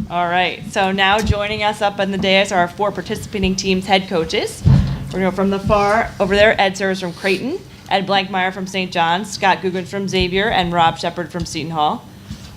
All right, so now joining us up on the dais are our 4 participating teams' head coaches. We're going to go from the far over there, Ed Servais from Creighton, Ed Blankmeyer from St. John's, Scott Googins from Xavier, and Rob Sheppard from Seton Hall.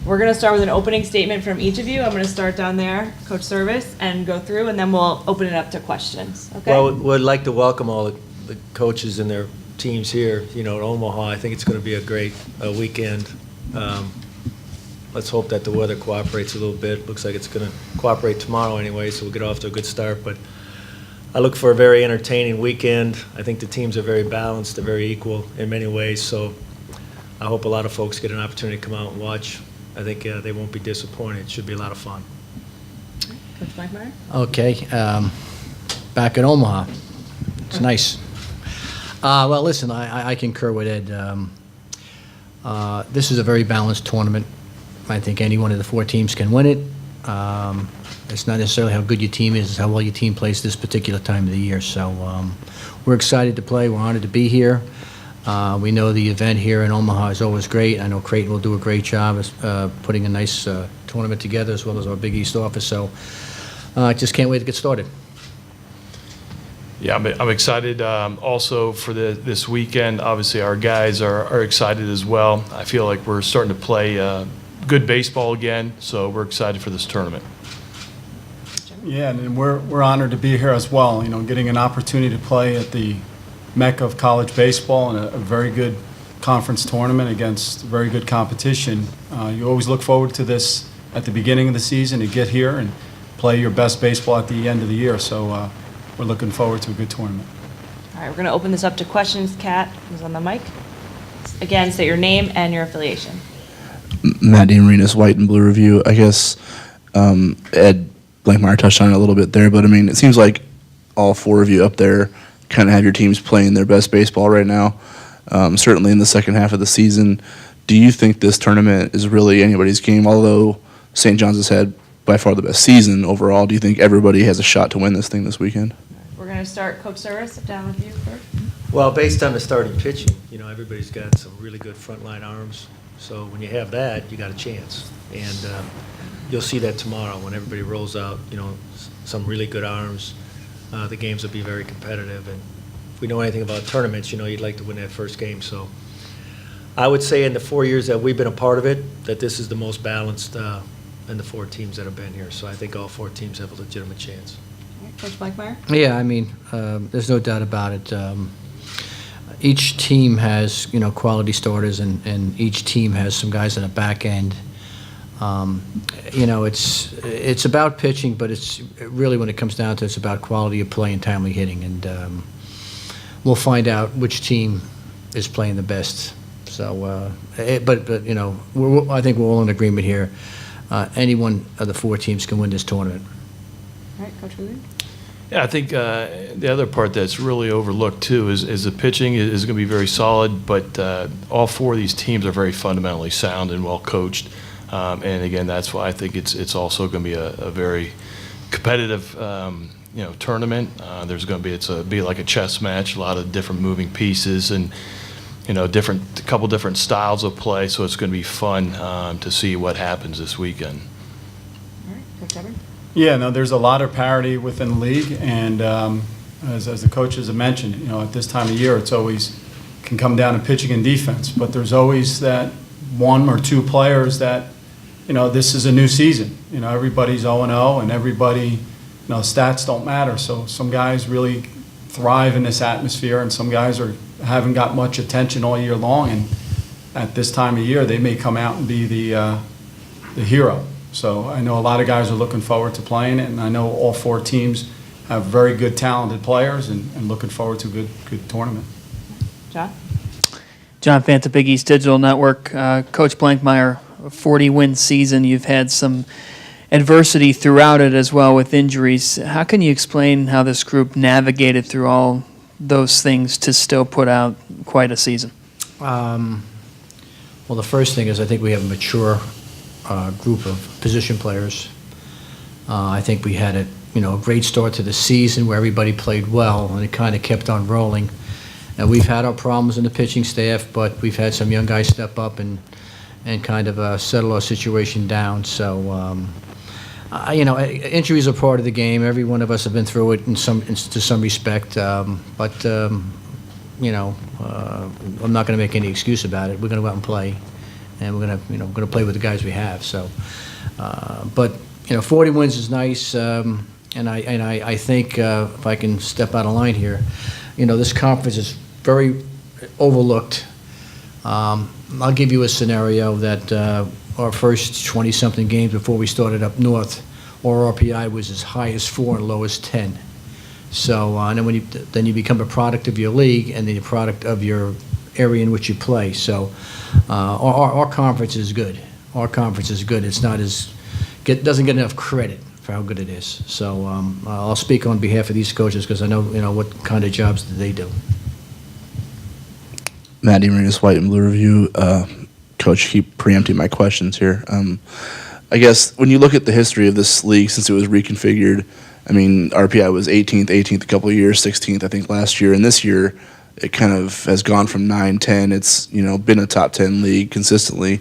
We're going to start with an opening statement from each of you. I'm going to start down there, Coach Servais, and go through, and then we'll open it up to questions. Okay? Well, we'd like to welcome all the coaches and their teams here, in Omaha. I think it's going to be a great weekend. Let's hope that the weather cooperates a little bit. Looks like it's going to cooperate tomorrow anyway, so we'll get off to a good start. But I look for a very entertaining weekend. I think the teams are very balanced. They're very equal in many ways. So I hope a lot of folks get an opportunity to come out and watch. I think they won't be disappointed. It should be a lot of fun. Coach Blankmeyer? Okay. Back in Omaha. It's nice. Well, listen, I concur with Ed. This is a very balanced tournament. I think any one of the 4 teams can win it. It's not necessarily how good your team is, it's how well your team plays this particular time of the year. So we're excited to play. We're honored to be here. We know the event here in Omaha is always great. I know Creighton will do a great job putting a nice tournament together, as well as our Big East office. So I just can't wait to get started. Yeah, I'm excited also for this weekend. Obviously, our guys are excited as well. I feel like we're starting to play good baseball again, so we're excited for this tournament. Yeah, and we're honored to be here as well. Getting an opportunity to play at the mecca of college baseball and a very good conference tournament against very good competition. You always look forward to this at the beginning of the season to get here and play your best baseball at the end of the year. So we're looking forward to a good tournament. All right, we're going to open this up to questions. Kat, who's on the mic? Again, say your name and your affiliation. Matt DeMarinis, White and Blue Review. I guess Ed Blankmeyer touched on it a little bit there, but it seems like all 4 of you up there kind of have your teams playing their best baseball right now, certainly in the second half of the season. Do you think this tournament is really anybody's game? Although St. John's has had by far the best season overall, do you think everybody has a shot to win this thing this weekend? We're going to start, Coach Servais, down with you first. Well, based on the starting pitching, everybody's got some really good frontline arms. So when you have that, you got a chance. And you'll see that tomorrow when everybody rolls out, some really good arms. The games will be very competitive. And if we know anything about tournaments, you'd like to win that first game. So I would say in the 4 years that we've been a part of it, that this is the most balanced in the 4 teams that have been here. So I think all 4 teams have a legitimate chance. All right, Coach Blankmeyer? Yeah, there's no doubt about it. Each team has, quality starters, and each team has some guys on the back end. It's about pitching, but it's really, when it comes down to it, it's about quality of play and timely hitting. And we'll find out which team is playing the best. So, I think we're all in agreement here. Any one of the 4 teams can win this tournament. All right, Coach Googins? Yeah, I think the other part that's really overlooked too is the pitching is going to be very solid, but all 4 of these teams are very fundamentally sound and well coached. And again, that's why I think it's also going to be a very competitive tournament. There's going to be like a chess match, a lot of different moving pieces and a couple different styles of play. So it's going to be fun to see what happens this weekend. All right, Coach Sheppard? Yeah, no, there's a lot of parity within the league, and as the coaches have mentioned, at this time of year, it's always can come down to pitching and defense. But there's always that 1 or 2 players that, this is a new season. Everybody's 0-0, and everybody, stats don't matter. So some guys really thrive in this atmosphere, and some guys haven't got much attention all year long. And at this time of year, they may come out and be the hero. So I know a lot of guys are looking forward to playing it, and I know all 4 teams have very good, talented players, and looking forward to a good tournament. John? John Fanta, Big East Digital Network. Coach Blankmeyer, a 40-win season. You've had some adversity throughout it as well with injuries. How can you explain how this group navigated through all those things to still put out quite a season? Well, the first thing is I think we have a mature group of position players. I think we had a great start to the season where everybody played well, and it kind of kept on rolling. And we've had our problems in the pitching staff, but we've had some young guys step up and kind of settle our situation down. So Injuries are part of the game. Every one of us have been through it to some respect. But I'm not going to make any excuse about it. We're going to go out and play, and we're going to play with the guys we have. So, but 40 wins is nice, and I think if I can step out of line here, this conference is very overlooked. I'll give you a scenario that our first 20-something games before we started up north, our RPI was as high as 4 and low as 10. So and then you become a product of your league and then a product of your area in which you play. So our conference is good. Our conference is good. It's not doesn't get enough credit for how good it is. So I'll speak on behalf of these coaches because I know what kind of jobs that they do. Matt Arenas, White and Blue Review. Coach, keep preempting my questions here. I guess when you look at the history of this league since it was reconfigured, I mean, RPI was 18th a couple of years, 16th I think last year, and this year it kind of has gone from 9, 10. It's been a top 10 league consistently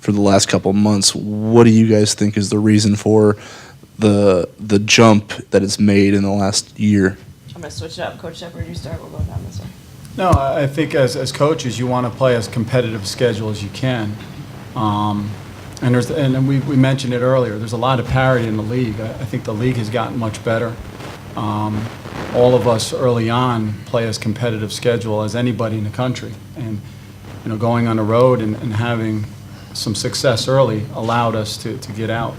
for the last couple of months. What do you guys think is the reason for the jump that it's made in the last year? I'm going to switch it up. Coach Sheppard, you start. We'll go down this way. No, I think as coaches, you want to play as competitive a schedule as you can. And we mentioned it earlier, there's a lot of parity in the league. I think the league has gotten much better. All of us early on play as competitive schedule as anybody in the country. And going on the road and having some success early allowed us to get out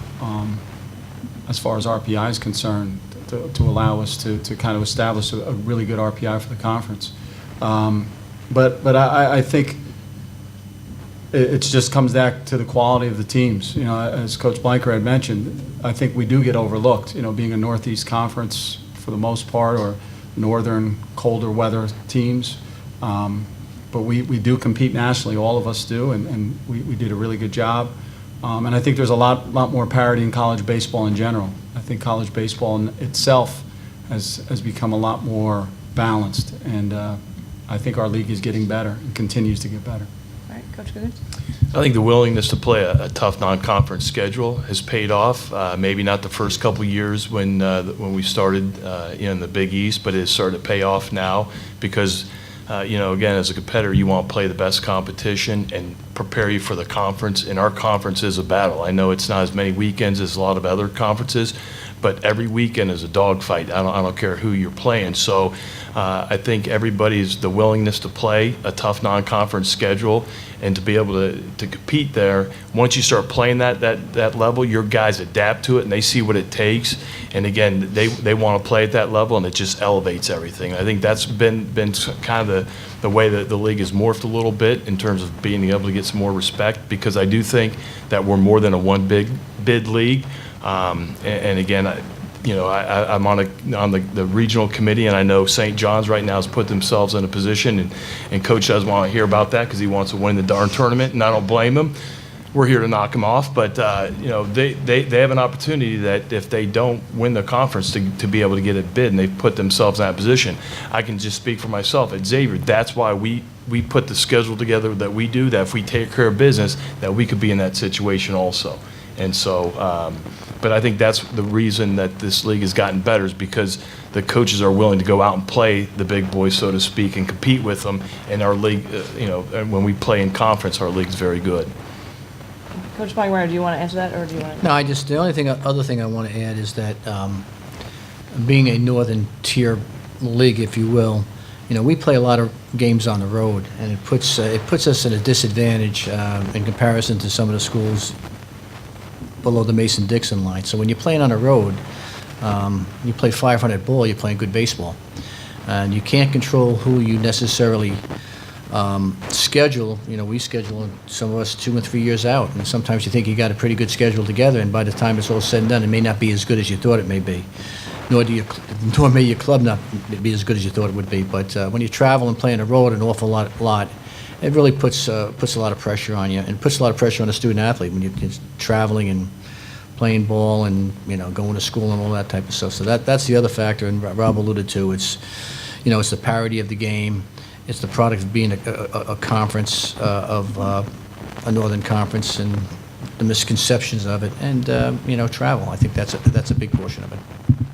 as far as RPI is concerned, to allow us to kind of establish a really good RPI for the conference. But I think it just comes back to the quality of the teams. As Coach Blankmeyer had mentioned, I think we do get overlooked, being a Northeast Conference for the most part, or northern, colder weather teams. But we do compete nationally, all of us do, and we did a really good job. And I think there's a lot more parity in college baseball in general. I think college baseball in itself has become a lot more balanced, and I think our league is getting better and continues to get better. All right, Coach Googins. I think the willingness to play a tough non-conference schedule has paid off. Maybe not the first couple of years when we started in the Big East, but it has started to pay off now because, again, as a competitor, you want to play the best competition and prepare you for the conference. And our conference is a battle. I know it's not as many weekends as a lot of other conferences, but every weekend is a dogfight. I don't care who you're playing. So I think everybody's the willingness to play a tough non-conference schedule and to be able to compete there. Once you start playing that level, your guys adapt to it and they see what it takes. And again, they want to play at that level, and it just elevates everything. I think that's been kind of the way that the league has morphed a little bit in terms of being able to get some more respect, because I do think that we're more than a one big bid league. And again, I'm on the regional committee, and I know St. John's right now has put themselves in a position, and Coach doesn't want to hear about that because he wants to win the darn tournament, and I don't blame him. We're here to knock him off, but they have an opportunity that if they don't win the conference to be able to get a bid, and they've put themselves in that position. I can just speak for myself at Xavier. That's why we put the schedule together that we do, that if we take care of business, that we could be in that situation also. And so, but I think that's the reason that this league has gotten better, is because the coaches are willing to go out and play the big boys, so to speak, and compete with them. And our league, when we play in conference, our league's very good. Coach Blankmeyer, do you want to answer that, or do you want to? No, the only other thing I want to add is that being a northern tier league, if you will, we play a lot of games on the road, and it puts us at a disadvantage in comparison to some of the schools below the Mason-Dixon line. So when you're playing on the road, you play 500 ball, you're playing good baseball. And you can't control who you necessarily schedule. We schedule some of us 2 and 3 years out, and sometimes you think you got a pretty good schedule together, and by the time it's all said and done, it may not be as good as you thought it may be. Nor may your club not be as good as you thought it would be. But when you travel and play on the road an awful lot, it really puts a lot of pressure on you, and puts a lot of pressure on a student athlete when you're traveling and playing ball and going to school and all that type of stuff. So that's the other factor, and Rob alluded to. It's it's the parity of the game. It's the product of being a conference of a northern conference, and the misconceptions of it, and, travel. I think that's a big portion of it.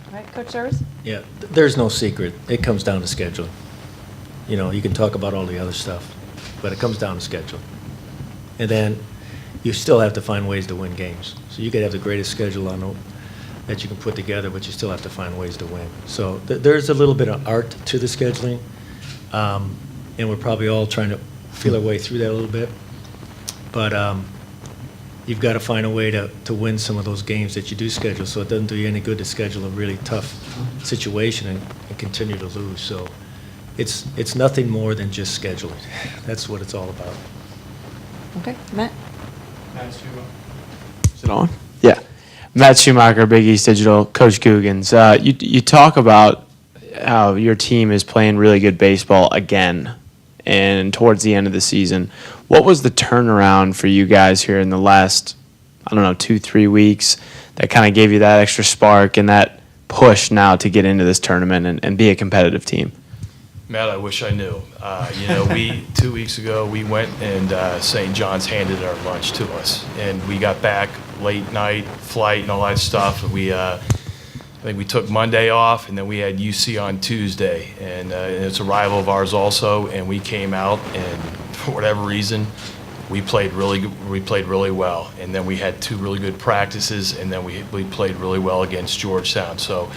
All right, Coach Servais? Yeah, there's no secret. It comes down to scheduling. You can talk about all the other stuff, but it comes down to schedule. And then you still have to find ways to win games. So you could have the greatest schedule that you can put together, but you still have to find ways to win. So there's a little bit of art to the scheduling, and we're probably all trying to feel our way through that a little bit. But you've got to find a way to win some of those games that you do schedule, so it doesn't do you any good to schedule a really tough situation and continue to lose. So it's nothing more than just scheduling. That's what it's all about. Okay, Matt? Is it on? Yeah. Matt Schumacher, Big East Digital, Coach Googins. You talk about how your team is playing really good baseball again and towards the end of the season. What was the turnaround for you guys here in the last, 2-3 weeks that kind of gave you that extra spark and that push now to get into this tournament and be a competitive team? Matt, I wish I knew. 2 weeks ago, we went and St. John's handed our lunch to us. And we got back late night, flight and all that stuff. And I think we took Monday off, and then we had UC on Tuesday. And it's a rival of ours also. And we came out, and for whatever reason, we played really well. And then we had 2 really good practices, and then we played really well against Georgetown. So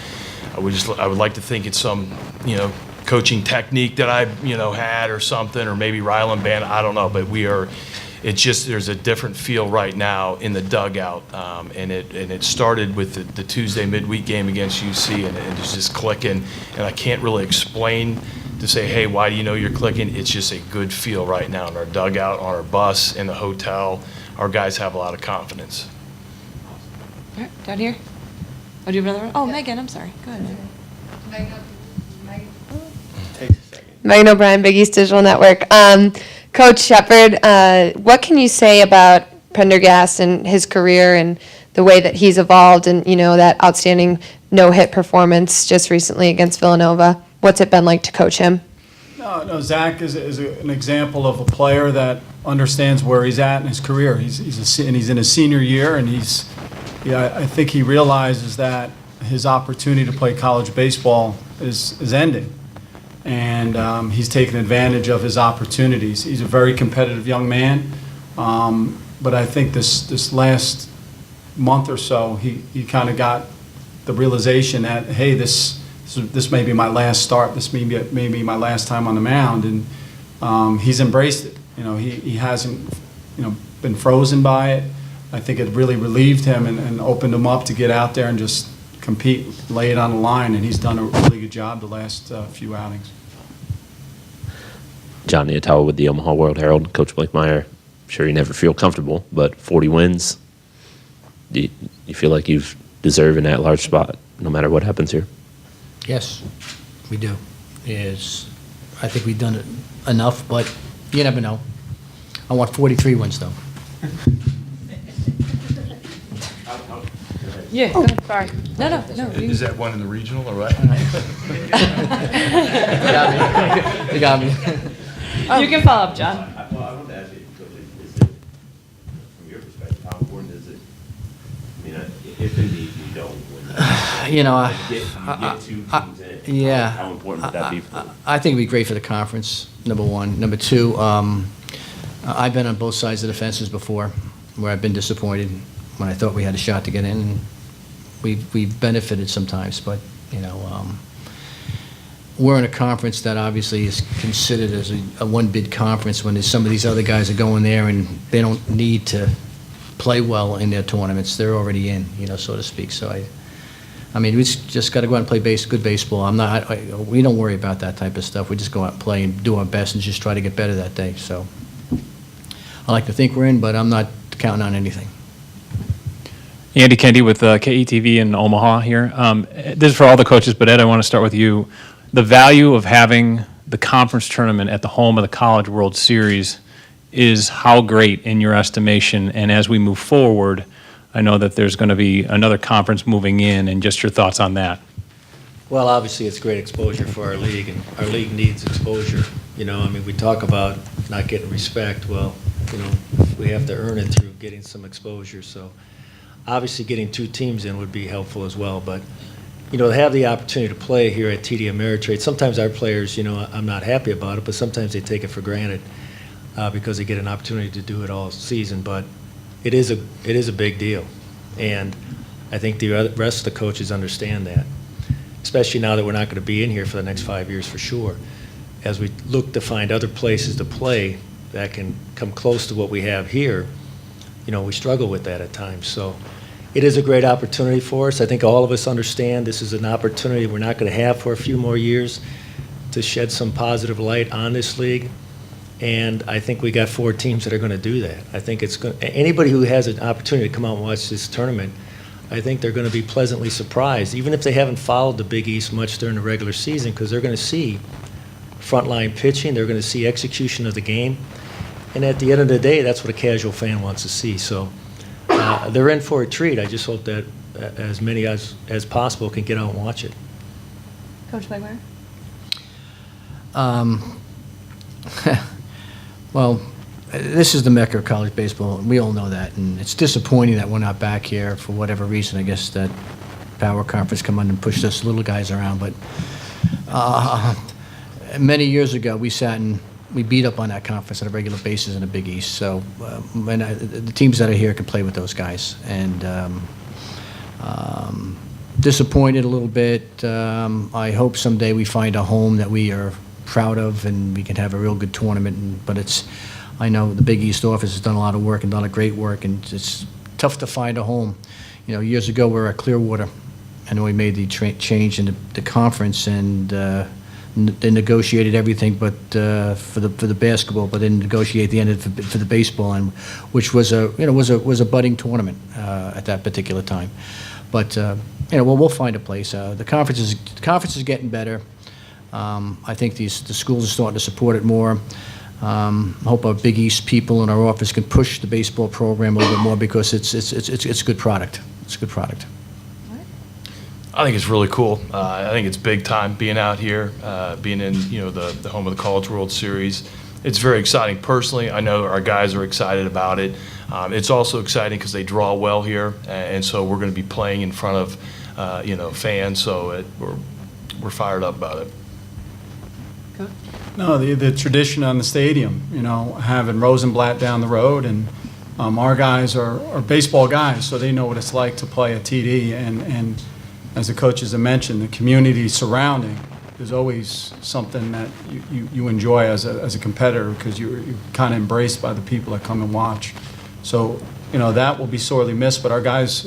I would like to think it's some, coaching technique that I, had or something, or maybe Ryland Band, I don't know, but there's a different feel right now in the dugout, and it started with the Tuesday midweek game against UC, and it's just clicking, and I can't really explain to say, hey, why do you know you're clicking? It's just a good feel right now in our dugout, on our bus, in the hotel. Our guys have a lot of confidence. All right, down here. Oh, do you have another one? Oh, Megan, I'm sorry. Go ahead, Megan. Megan O'Brien, Big East Digital Network. Coach Sheppard, what can you say about Prendergast and his career and the way that he's evolved and, that outstanding no-hit performance just recently against Villanova? What's it been like to coach him? No, Zach is an example of a player that understands where he's at in his career. He's in his senior year, and I think he realizes that his opportunity to play college baseball is ending. And he's taken advantage of his opportunities. He's a very competitive young man, but I think this last month or so, he kind of got the realization that, hey, this may be my last start. This may be my last time on the mound, and he's embraced it. He hasn't been frozen by it. I think it really relieved him and opened him up to get out there and just compete, lay it on the line, and he's done a really good job the last few outings. John Niatawa with the Omaha World Herald. Coach Blankmeyer, I'm sure you never feel comfortable, but 40 wins, do you feel like you've deserved an at-large spot no matter what happens here? Yes, we do. I think we've done it enough, but you never know. I want 43 wins, though. Yeah, go ahead. Sorry. No. Is that one in the regional or what? You got me. You can follow up, John. I wanted to ask you, Coach, is it, from your perspective, how important is it? If indeed you don't win, You get 2 teams in. Yeah. How important would that be for them? I think it'd be great for the conference, number one. Number two, I've been on both sides of the fences before, where I've been disappointed when I thought we had a shot to get in, and we've benefited sometimes, but, we're in a conference that obviously is considered as a one-bid conference when there's some of these other guys are going there and they don't need to play well in their tournaments. They're already in, so to speak. So we just got to go out and play good baseball. We don't worry about that type of stuff. We just go out and play and do our best and just try to get better that day. So I like to think we're in, but I'm not counting on anything. Andy Kendi with KETV in Omaha here. This is for all the coaches, but Ed, I want to start with you. The value of having the conference tournament at the home of the College World Series is how great in your estimation? And as we move forward, I know that there's going to be another conference moving in, and just your thoughts on that. Well, obviously, it's great exposure for our league, and our league needs exposure. We talk about not getting respect. Well, You know, we have to earn it through getting some exposure. So obviously getting 2 teams in would be helpful as well. But, you know, to have the opportunity to play here at TD Ameritrade, sometimes our players, you know, I'm not happy about it, but sometimes they take it for granted because they get an opportunity to do it all season. But it is a big deal. And I think the rest of the coaches understand that, especially now that we're not going to be in here for the next 5 years for sure. As we look to find other places to play that can come close to what we have here, you know, we struggle with that at times. So it is a great opportunity for us. I think all of us understand this is an opportunity we're not going to have for a few more years to shed some positive light on this league. And I think we got 4 teams that are going to do that. I think it's going. Anybody who has an opportunity to come out and watch this tournament, I think they're going to be pleasantly surprised, even if they haven't followed the Big East much during the regular season, because they're going to see frontline pitching, they're going to see execution of the game, and at the end of the day, that's what a casual fan wants to see. So they're in for a treat. I just hope that as many as possible can get out and watch it. Coach Blankmeyer? Well, this is the mecca of college baseball, and we all know that. And it's disappointing that we're not back here for whatever reason. I guess that Power Conference come on and pushed us little guys around. But many years ago, we sat and we beat up on that conference on a regular basis in the Big East. So the teams that are here can play with those guys. And disappointed a little bit. I hope someday we find a home that we are proud of and we can have a real good tournament. But I know the Big East office has done a lot of work and done a great work, and it's tough to find a home. You know, years ago we were at Clearwater, and we made the change in the conference, and they negotiated everything but for the basketball, but didn't negotiate the end for the baseball, and which was a budding tournament at that particular time. But we'll find a place. The conference is getting better. I think the schools are starting to support it more. I hope our Big East people in our office can push the baseball program a little bit more, because it's a good product. It's a good product. I think it's really cool. I think it's big time being out here, being in the home of the College World Series. It's very exciting personally. I know our guys are excited about it. It's also exciting because they draw well here, and so we're going to be playing in front of fans. So we're fired up about it. No, the tradition on the stadium, having Rosenblatt down the road, and our guys are baseball guys, so they know what it's like to play at TD. And as the coaches have mentioned, the community surrounding is always something that you enjoy as a competitor, because you're kind of embraced by the people that come and watch. So, that will be sorely missed. But our guys,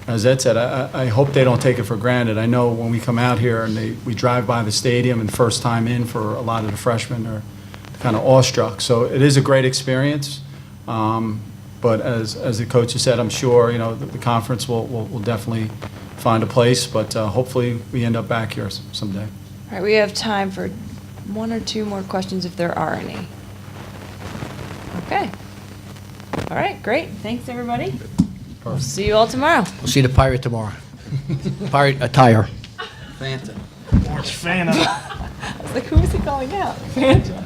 as Ed said, I hope they don't take it for granted. I know when we come out here and we drive by the stadium, and first time in for a lot of the freshmen are kind of awestruck. So it is a great experience. But as the coach has said, I'm sure the conference will definitely find a place. But hopefully we end up back here someday. All right, we have time for 1 or 2 more questions if there are any. Okay. All right, great. Thanks, everybody. We'll see you all tomorrow. We'll see the Pirate tomorrow. Pirate attire. Fanta. Orange Fanta. I was like, who is he calling out? Fanta.